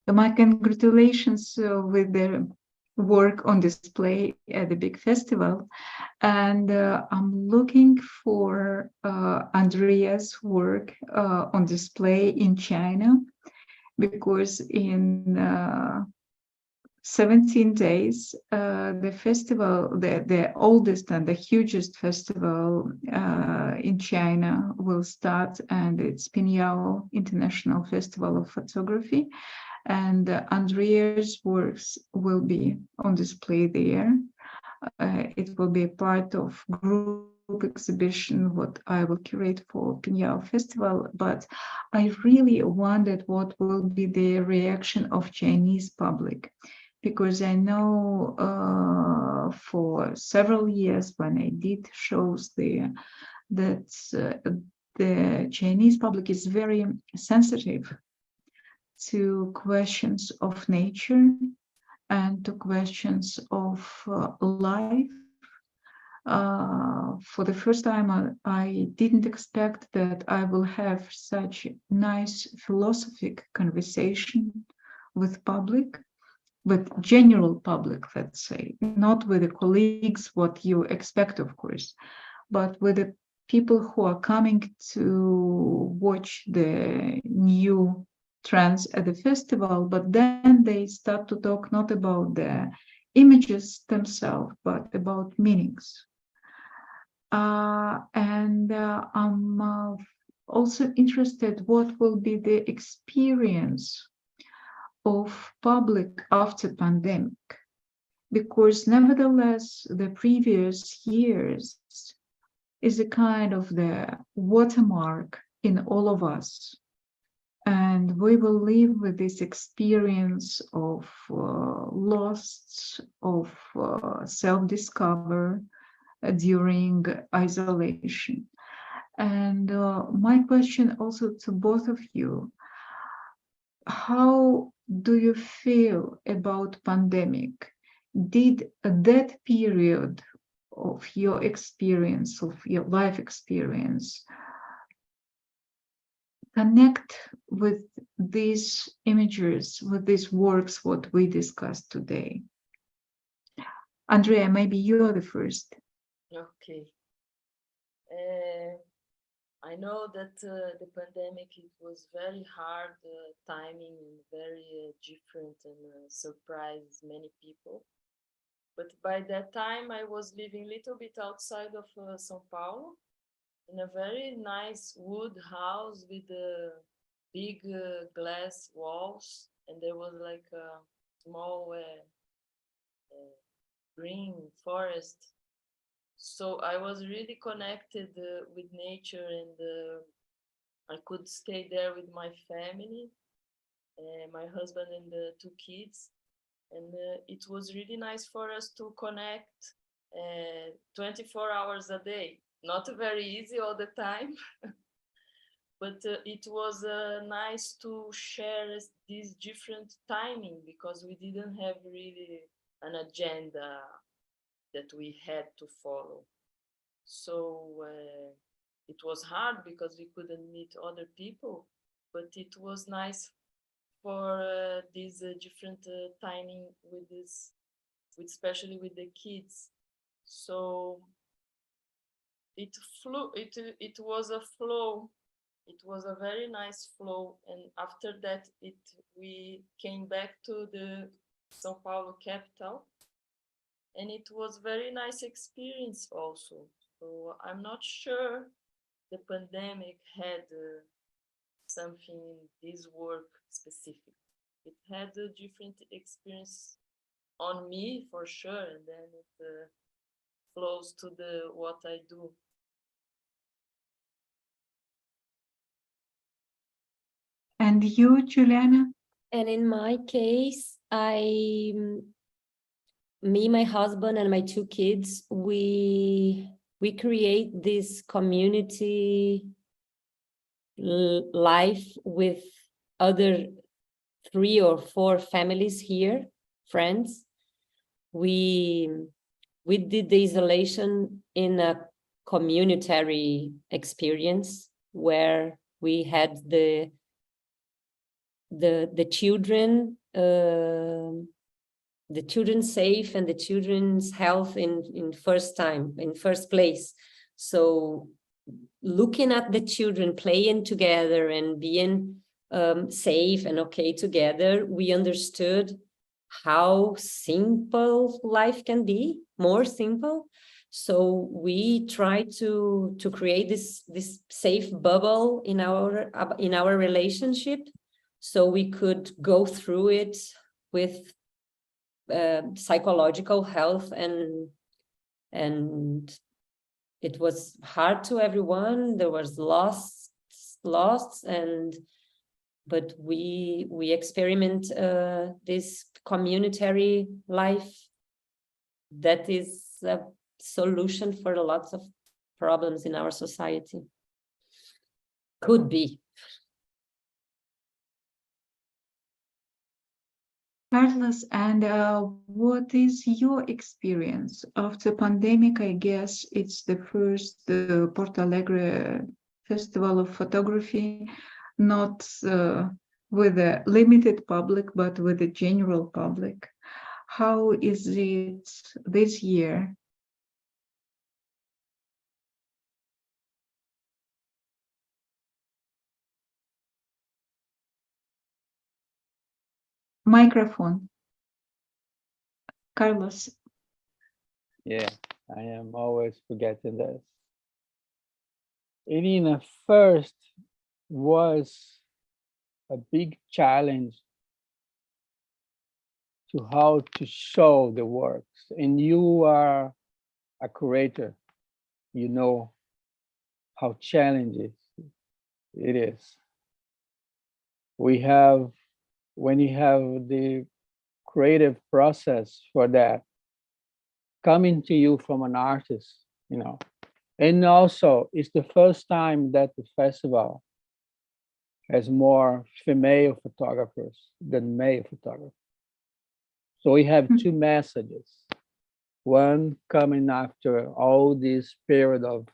My congratulations with the work on display at the big festival, and I'm looking for Andrea's work on display in China, because in 17 days, the festival, the oldest and the hugest festival in China will start, and it's Pinhao International Festival of Photography, and Andrea's works will be on display there. It will be a part of group exhibition what I will curate for Pinhao Festival, but I really wondered what will be the reaction of Chinese public. Because I know for several years when I did shows there, that the Chinese public is very sensitive to questions of nature and to questions of life. For the first time, I didn't expect that I will have such nice philosophic conversation with public. with general public, let's say, not with the colleagues, what you expect, of course, but with the people who are coming to watch the new trends at the festival, but then they start to talk not about the images themselves, but about meanings. I'm also interested what will be the experience of public after pandemic, because nevertheless the previous years is a kind of the watermark in all of us, and we will live with this experience of loss, of self-discover during isolation. And my question also to both of you, how do you feel about pandemic? Did that period of your experience, of your life experience, connect with these images, with these works, what we discussed today? Andrea, maybe you are the first. Okay. I know that the pandemic, it was very hard timing, very different, and surprised many people. But by that time, I was living a little bit outside of São Paulo, in a very nice wood house with big glass walls, and there was like a small green forest. So I was really connected with nature, and I could stay there with my family, my husband and the 2 kids. And it was really nice for us to connect 24 hours a day. Not very easy all the time, but it was nice to share this different timing, because we didn't have really an agenda that we had to follow. So it was hard because we couldn't meet other people, but it was nice for this different timing with this, especially with the kids. So it was a flow. It was a very nice flow, and after that, we came back to the São Paulo capital, and it was very nice experience also. So I'm not sure the pandemic had something in this work specific. It had a different experience on me for sure, and then it flows to what I do. And you, Juliana? And in my case, me, my husband, and my 2 kids, we create this community life with other 3 or 4 families here, friends. We did the isolation in a communitary experience where we had the children, the children safe and the children's health in first place. So looking at the children playing together and being safe and okay together, we understood how simple life can be, more simple. So we try to create this safe bubble in our relationship, so we could go through it with psychological health, and it was hard to everyone. There was loss, but we experiment this communitary life that is a solution for lots of problems in our society. Could be. Carlos, and what is your experience after pandemic? I guess it's the first Porto Alegre Festival of Photography, not with a limited public, but with the general public. How is it this year? Microphone. Carlos. Yeah, I am always forgetting this. Irina, first was a big challenge to how to show the works. And you are a curator, you know how challenging it is. We have, when you have the creative process for that coming to you from an artist, you know, and also it's the first time that the festival has more female photographers than male photographers. So we have two messages. One coming after all this period of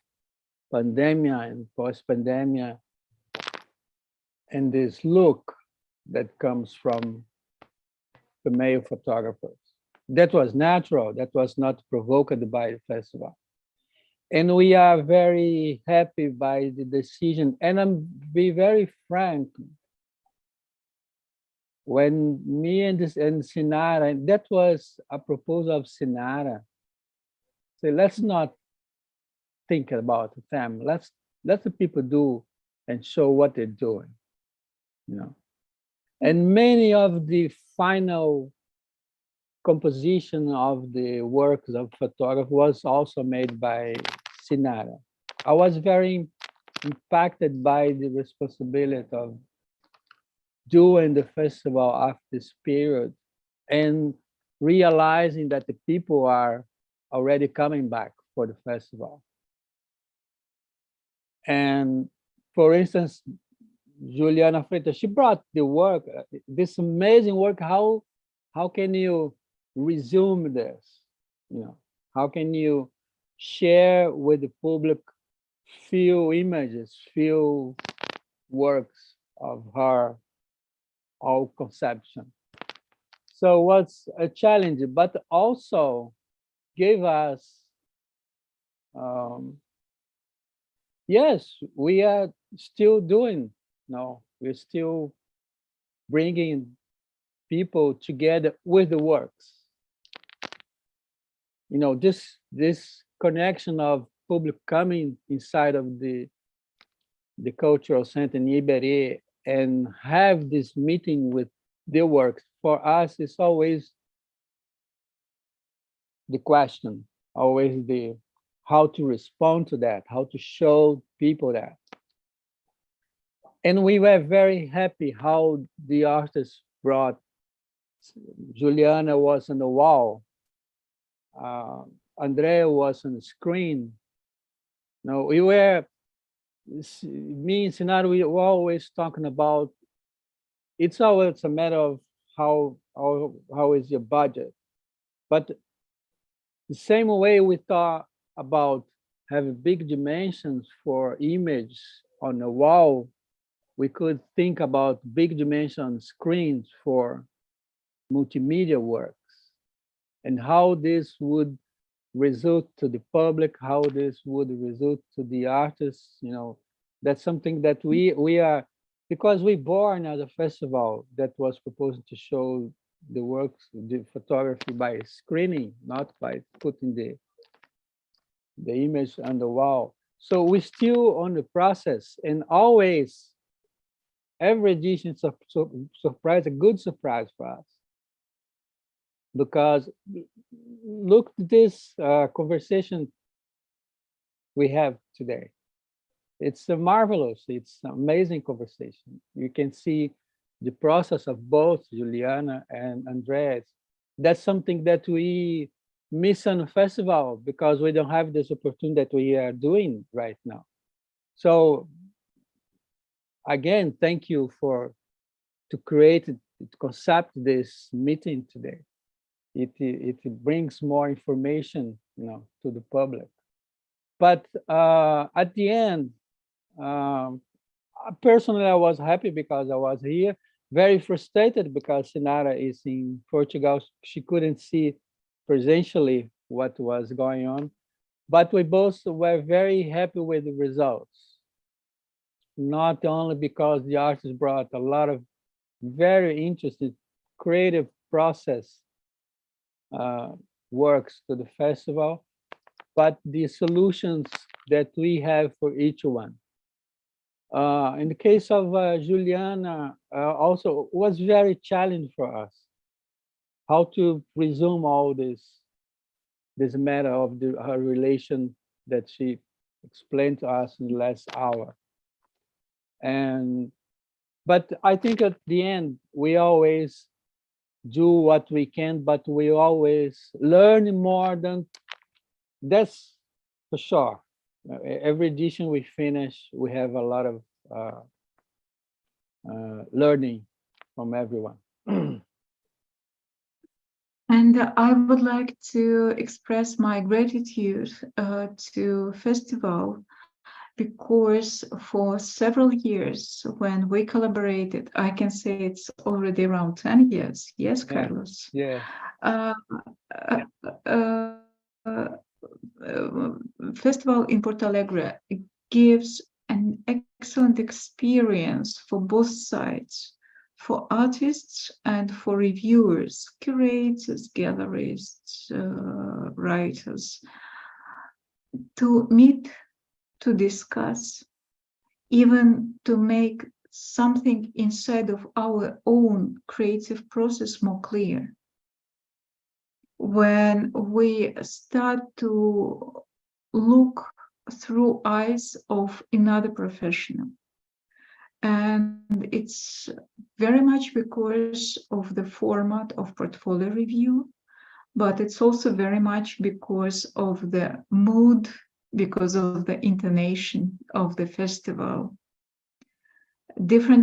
pandemia and post-pandemia, and this look that comes from the male photographers. That was natural, that was not provoked by the festival. And we are very happy by the decision. And I'm be very frank, when me and Sinara, that was a proposal of Sinara. So let's not think about them. Let the people do and show what they're doing, you know. And many of the final composition of the works of photography was also made by Sinara. I was very impacted by the responsibility of doing the festival after this period and realizing that the people are already coming back for the festival. And for instance, Juliana Freitas, she brought the work, this amazing work. How can you resume this? You know, how can you share with the public few images, few works of her all conception? So what's a challenge, but also gave us, yes, we are still doing, no, we're still bringing people together with the works. You know, this connection of public coming inside of the cultural center in Iberê and have this meeting with their works, for us is always the question, always the how to respond to that, how to show people that. And we were very happy how the artists brought, Juliana was on the wall, Andrea was on the screen. No, we were, me and Sinara, we were always talking about, it's always a matter of how is your budget. But the same way we thought about having big dimensions for image on the wall, we could think about big dimension screens for multimedia works and how this would result to the public, how this would result to the artists. You know, that's something that we are, because we born as a festival that was proposed to show the works, the photography by screening, not by putting the image on the wall. So we're still on the process, and always every edition is a surprise, a good surprise for us. Because look at this conversation we have today. It's a marvelous, it's an amazing conversation. You can see the process of both Juliana and Andrea. That's something that we miss on the festival because we don't have this opportunity that we are doing right now. So again, thank you to create, to concept this meeting today. It brings more information, you know, to the public. But at the end, personally, I was happy because I was here. very frustrated because Sinara is in Portugal. She couldn't see presentially what was going on, but we both were very happy with the results. Not only because the artist brought a lot of very interesting creative process works to the festival, but the solutions that we have for each one. In the case of Juliana, also was very challenging for us how to resume all this matter of her relation that she explained to us in the last hour. But I think at the end, we always do what we can, but we always learn more than, that's for sure. Every edition we finish, we have a lot of learning from everyone. And I would like to express my gratitude to Festival, because for several years when we collaborated, I can say it's already around 10 years. Yes, Carlos? Yeah. Festival in Porto Alegre gives an excellent experience for both sides, for artists and for reviewers, curators, gallerists, writers, to meet, to discuss, even to make something inside of our own creative process more clear. When we start to look through eyes of another professional. And it's very much because of the format of portfolio review, but it's also very much because of the mood, because of the intonation of the festival. Different